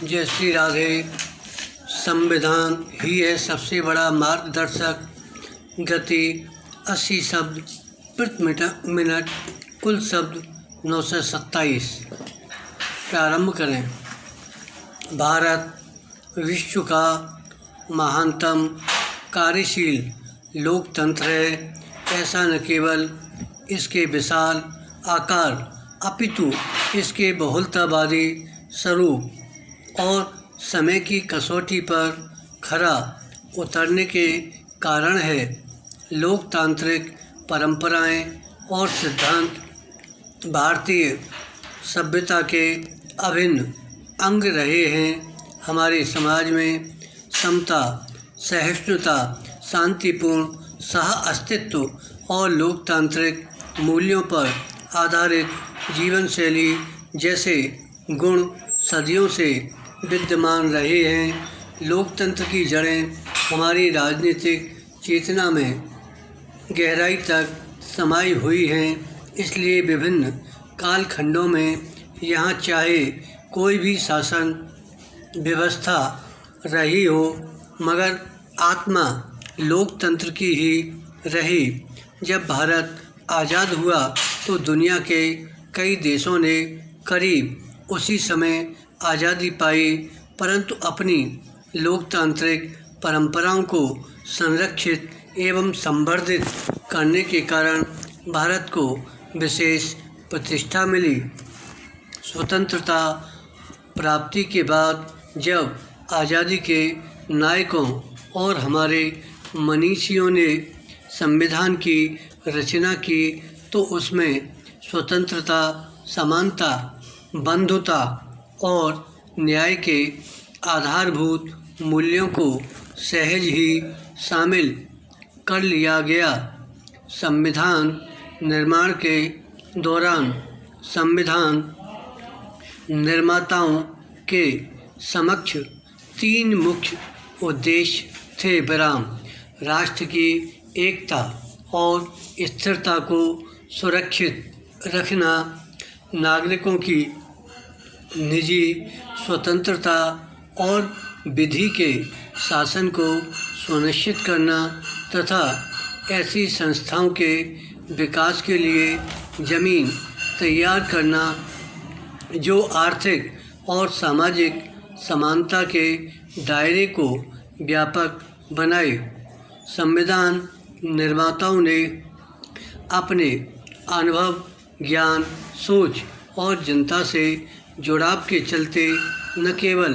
जय श्री राधे। संविधान ही है सबसे बड़ा मार्गदर्शक। गति 80 शब्द प्रति मिनट, कुल शब्द 927। प्रारंभ करें। भारत विश्व का महानतम कार्यशील लोकतंत्र है। ऐसा न केवल इसके विशाल आकार अपितु इसके बहुलतावादी स्वरूप और समय की कसौटी पर खरा उतरने के कारण है। लोकतांत्रिक परंपराएं और सिद्धांत भारतीय सभ्यता के अभिन्न अंग रहे हैं। हमारे समाज में समता, सहिष्णुता, शांतिपूर्ण सह अस्तित्व और लोकतांत्रिक मूल्यों पर आधारित जीवन शैली जैसे गुण सदियों से विद्यमान रहे हैं। लोकतंत्र की जड़ें हमारी राजनीतिक चेतना में गहराई तक समाई हुई हैं। इसलिए विभिन्न कालखंडों में यहाँ चाहे कोई भी शासन व्यवस्था रही हो, मगर आत्मा लोकतंत्र की ही रही। जब भारत आज़ाद हुआ तो दुनिया के कई देशों ने करीब उसी समय आज़ादी पाई, परंतु अपनी लोकतांत्रिक परंपराओं को संरक्षित एवं संवर्धित करने के कारण भारत को विशेष प्रतिष्ठा मिली। स्वतंत्रता प्राप्ति के बाद जब आज़ादी के नायकों और हमारे मनीषियों ने संविधान की रचना की तो उसमें स्वतंत्रता, समानता, बंधुता और न्याय के आधारभूत मूल्यों को सहज ही शामिल कर लिया गया। संविधान निर्माण के दौरान संविधान निर्माताओं के समक्ष 3 मुख्य उद्देश्य थे। राष्ट्र की एकता और स्थिरता को सुरक्षित रखना, नागरिकों की निजी स्वतंत्रता और विधि के शासन को सुनिश्चित करना तथा ऐसी संस्थाओं के विकास के लिए जमीन तैयार करना जो आर्थिक और सामाजिक समानता के दायरे को व्यापक बनाए। संविधान निर्माताओं ने अपने अनुभव, ज्ञान, सोच और जनता से जुड़ाव के चलते न केवल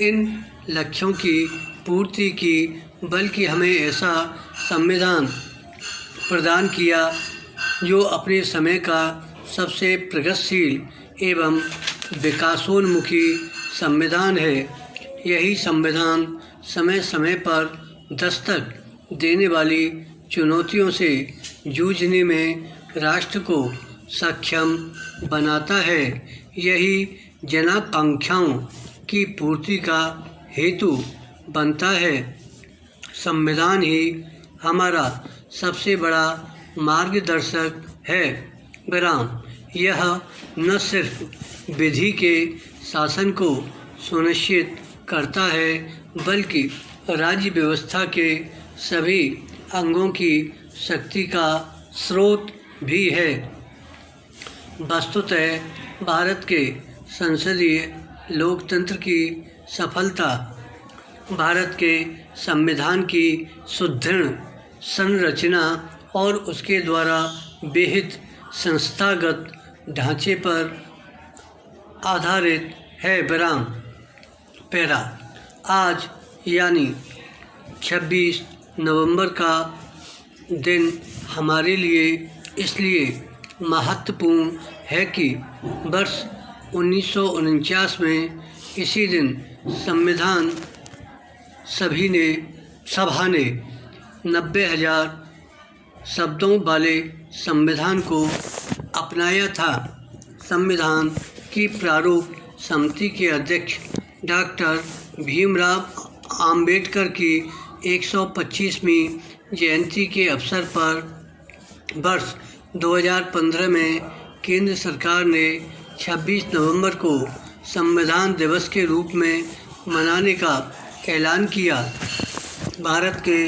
इन लक्ष्यों की पूर्ति की, बल्कि हमें ऐसा संविधान प्रदान किया जो अपने समय का सबसे प्रगतिशील एवं विकासोन्मुखी संविधान है। यही संविधान समय समय पर दस्तक देने वाली चुनौतियों से जूझने में राष्ट्र को सक्षम बनाता है। यही जनाकांक्षाओं की पूर्ति का हेतु बनता है। संविधान ही हमारा सबसे बड़ा मार्गदर्शक है। यह न सिर्फ विधि के शासन को सुनिश्चित करता है, बल्कि राज्य व्यवस्था के सभी अंगों की शक्ति का स्रोत भी है। वस्तुतः भारत के संसदीय लोकतंत्र की सफलता भारत के संविधान की सुदृढ़ संरचना और उसके द्वारा विहित संस्थागत ढांचे पर आधारित है। पैरा आज यानी 26 नवंबर का दिन हमारे लिए इसलिए महत्वपूर्ण है कि वर्ष 1949 में इसी दिन संविधान सभा ने 90,000 शब्दों वाले संविधान को अपनाया था। संविधान की प्रारूप समिति के अध्यक्ष डॉक्टर भीमराव आम्बेडकर की 125वीं जयंती के अवसर पर वर्ष 2015 में केंद्र सरकार ने 26 नवंबर को संविधान दिवस के रूप में मनाने का ऐलान किया। भारत के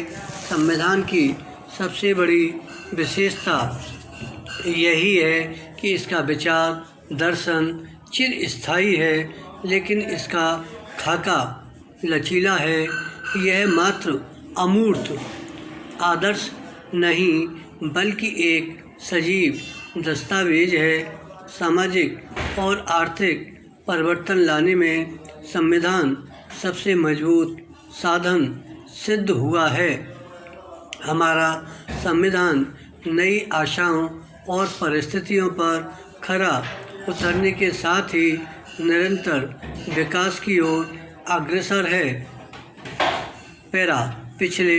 संविधान की सबसे बड़ी विशेषता यही है कि इसका विचार दर्शन चिरस्थायी है, लेकिन इसका खाका लचीला है। यह मात्र अमूर्त आदर्श नहीं बल्कि एक सजीव दस्तावेज है। सामाजिक और आर्थिक परिवर्तन लाने में संविधान सबसे मजबूत साधन सिद्ध हुआ है। हमारा संविधान नई आशाओं और परिस्थितियों पर खरा उतरने के साथ ही निरंतर विकास की ओर अग्रसर है। पिछले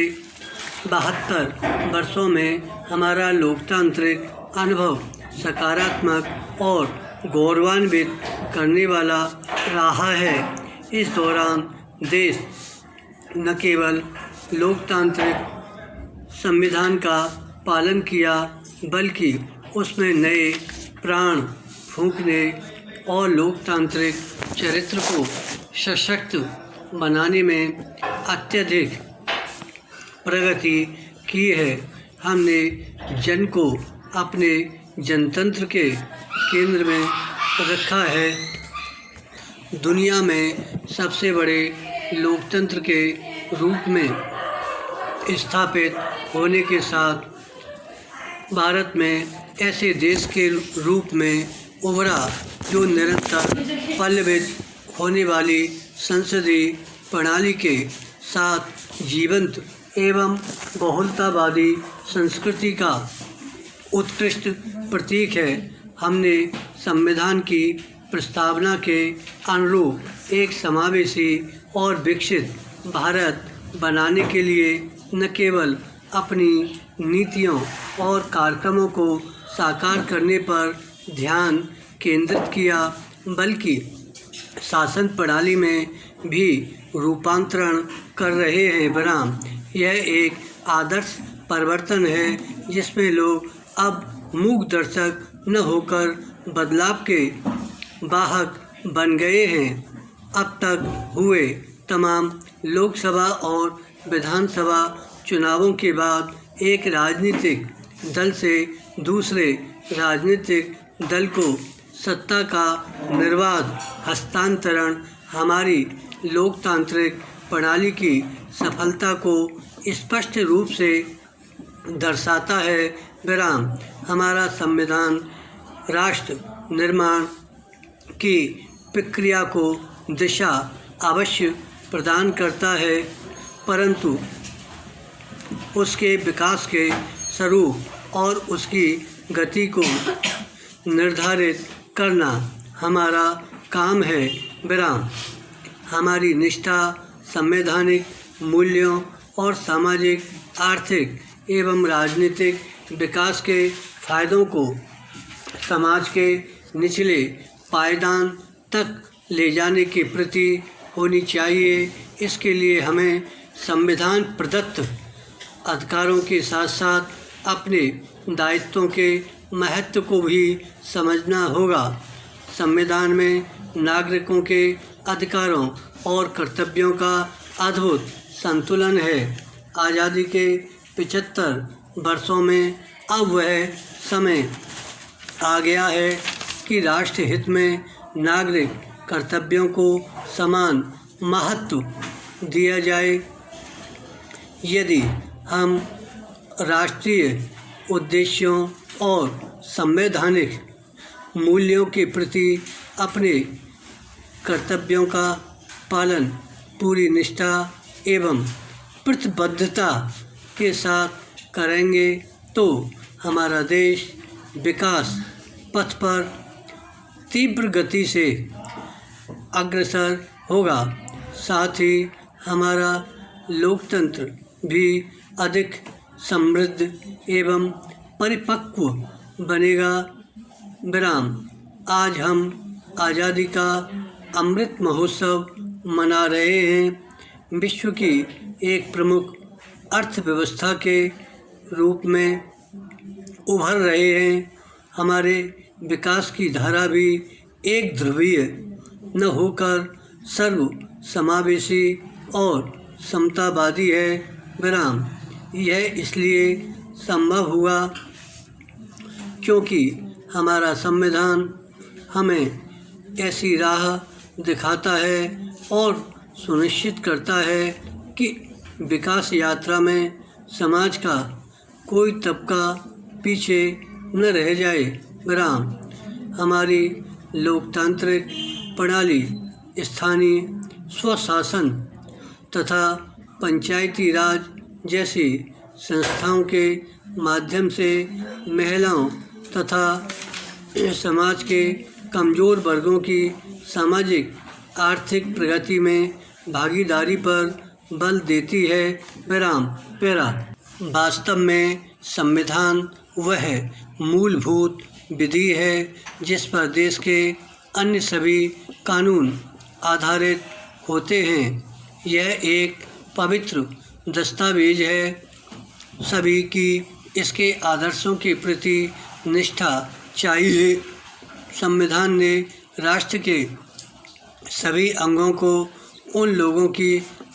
72 वर्षों में हमारा लोकतांत्रिक अनुभव सकारात्मक और गौरवान्वित करने वाला रहा है। इस दौरान देश न केवल लोकतांत्रिक संविधान का पालन किया बल्कि उसमें नए प्राण फूंकने और लोकतांत्रिक चरित्र को सशक्त बनाने में अत्यधिक प्रगति की है। हमने जन को अपने जनतंत्र के केंद्र में रखा है। दुनिया में सबसे बड़े लोकतंत्र के रूप में स्थापित होने के साथ भारत में ऐसे देश के रूप में उभरा जो निरंतर पल्लवित होने वाली संसदीय प्रणाली के साथ जीवंत एवं बहुलतावादी संस्कृति का उत्कृष्ट प्रतीक है। हमने संविधान की प्रस्तावना के अनुरूप एक समावेशी और विकसित भारत बनाने के लिए न केवल अपनी नीतियों और कार्यक्रमों को साकार करने पर ध्यान केंद्रित किया बल्कि शासन प्रणाली में भी रूपांतरण कर रहे हैं। बराम यह एक आदर्श परिवर्तन है जिसमें लोग अब मूक दर्शक न होकर बदलाव के वाहक बन गए हैं। अब तक हुए तमाम लोकसभा और विधानसभा चुनावों के बाद एक राजनीतिक दल से दूसरे राजनीतिक दल को सत्ता का निर्बाध हस्तांतरण हमारी लोकतांत्रिक प्रणाली की सफलता को स्पष्ट रूप से दर्शाता है। विराम हमारा संविधान राष्ट्र निर्माण की प्रक्रिया को दिशा अवश्य प्रदान करता है, परंतु उसके विकास के स्वरूप और उसकी गति को निर्धारित करना हमारा काम है। विराम हमारी निष्ठा संवैधानिक मूल्यों और सामाजिक आर्थिक एवं राजनीतिक विकास के फायदों को समाज के निचले पायदान तक ले जाने के प्रति होनी चाहिए। इसके लिए हमें संविधान प्रदत्त अधिकारों के साथ साथ अपने दायित्वों के महत्व को भी समझना होगा। संविधान में नागरिकों के अधिकारों और कर्तव्यों का अद्भुत संतुलन है। आज़ादी के 75 वर्षों में अब वह समय आ गया है कि राष्ट्र हित में नागरिक कर्तव्यों को समान महत्व दिया जाए। यदि हम राष्ट्रीय उद्देश्यों और संवैधानिक मूल्यों के प्रति अपने कर्तव्यों का पालन पूरी निष्ठा एवं प्रतिबद्धता के साथ करेंगे तो हमारा देश विकास पथ पर तीव्र गति से अग्रसर होगा। साथ ही हमारा लोकतंत्र भी अधिक समृद्ध एवं परिपक्व बनेगा। विराम आज हम आज़ादी का अमृत महोत्सव मना रहे हैं। विश्व की एक प्रमुख अर्थव्यवस्था के रूप में उभर रहे हैं। हमारे विकास की धारा भी एक ध्रुवीय न होकर सर्व समावेशी और समतावादी है। विराम। यह इसलिए संभव हुआ क्योंकि हमारा संविधान हमें ऐसी राह दिखाता है और सुनिश्चित करता है कि विकास यात्रा में समाज का कोई तबका पीछे न रह जाए। विराम। हमारी लोकतांत्रिक प्रणाली स्थानीय स्वशासन तथा पंचायती राज जैसी संस्थाओं के माध्यम से महिलाओं तथा समाज के कमज़ोर वर्गों की सामाजिक आर्थिक प्रगति में भागीदारी पर बल देती है। विराम। पैरा। वास्तव में संविधान वह मूलभूत विधि है जिस पर देश के अन्य सभी कानून आधारित होते हैं। यह एक पवित्र दस्तावेज है सभी की इसके आदर्शों के प्रति निष्ठा चाहिए। संविधान ने राष्ट्र के सभी अंगों को उन लोगों की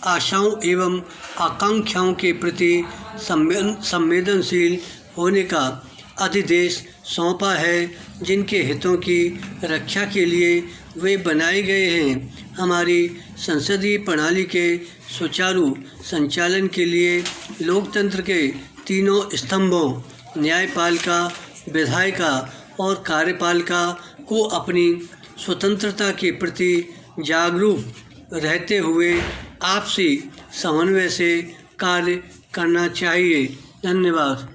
आशाओं एवं आकांक्षाओं के प्रति संवेदनशील होने का अधिदेश सौंपा है जिनके हितों की रक्षा के लिए वे बनाए गए हैं। हमारी संसदीय प्रणाली के सुचारू संचालन के लिए लोकतंत्र के तीनों स्तंभों न्यायपालिका, विधायिका और कार्यपालिका को अपनी स्वतंत्रता के प्रति जागरूक रहते हुए आपसी समन्वय से कार्य करना चाहिए। धन्यवाद।